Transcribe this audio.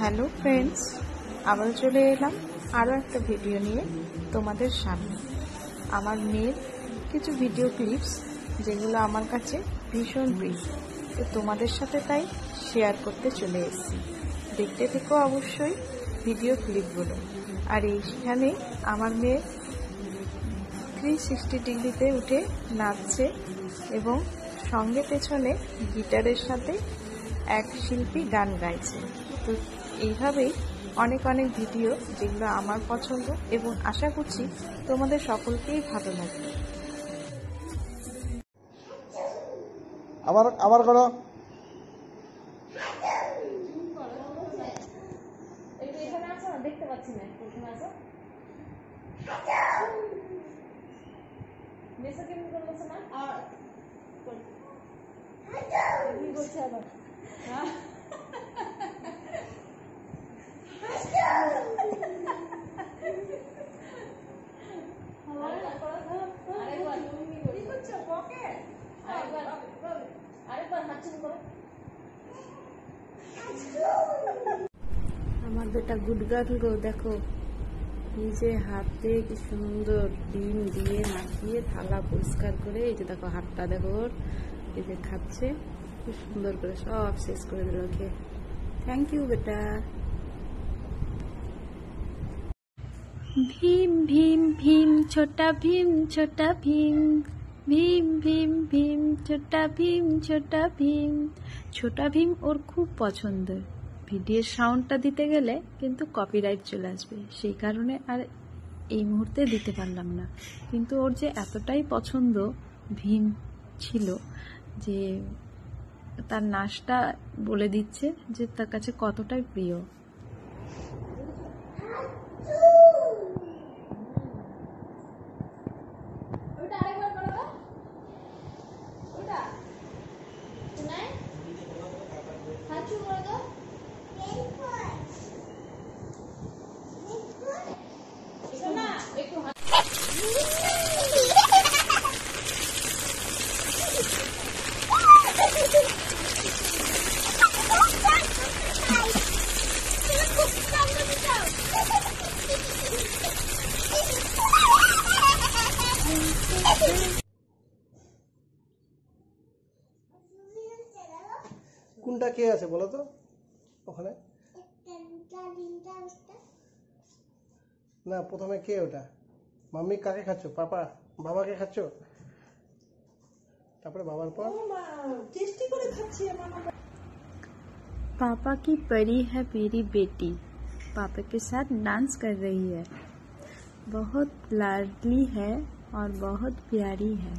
Hello friends, আবার চলে এলাম আরও একটা ভিডিও নিয়ে তোমাদের সামনে। আমার মেয়ের কিছু ভিডিও ক্লিপস যেগুলো আমার কাছে ভীষণ প্রিয়, তো তোমাদের সাথে তাই শেয়ার করতে চলে এসেছি। দেখতে থেকো অবশ্যই ভিডিও ক্লিপগুলো। আর এইখানে আমার মেয়ে 360 ডিগ্রিতে উঠে নাচছে এবং সঙ্গে পেছনে গিটারের সাথে এক শিল্পী গান গাইছে। তো এইভাবেই অনেক অনেক ভিডিও যেগুলো আমার পছন্দ এবং আশা করছি তোমাদের সকলকেই ভালো লাগবে। আবার করো। দেখতে পাচ্ছি না, মেসো কেমন করলো না আর করছে আবার আমার বেটা গুড গার্ল গো, দেখো নিজে হাতে কি সুন্দর ডিম দিয়ে মাখিয়ে থালা পরিষ্কার করে, এই যে দেখো হাতটা দেখো, এই যে খাচ্ছে খুব সুন্দর করে, সব শেষ করে দিল খেয়ে। থ্যাংক ইউ বেটা। ভীম ভীম ভীম ছোটা ভীম ছোটা ভীম, ভীম ভীম ভীম ছোটা ভীম ছোটা ভীম। ছোটা ভীম ওর খুব পছন্দের। ভিডিওর সাউন্ডটা দিতে গেলে কিন্তু কপিরাইট চলে আসবে, সেই কারণে আর এই মুহূর্তে দিতে পারলাম না। কিন্তু ওর যে এতটাই পছন্দ ভীম ছিল যে তার নাচটা বলে দিচ্ছে যে তার কাছে কতটাই প্রিয়। কোনটা কে আছে বলো তো ওখানে? না, প্রথমে কে ওটা? মাম্মি কাকে খাচ্ছ? পাপা বাবাকে খাচ্ছ? তারপরে বাবার পর টেস্টি করে খাচ্ছি। पापा की परी है मेरी बेटी, पापा के साथ डांस कर रही है, बहुत लाडली है और बहुत प्यारी है।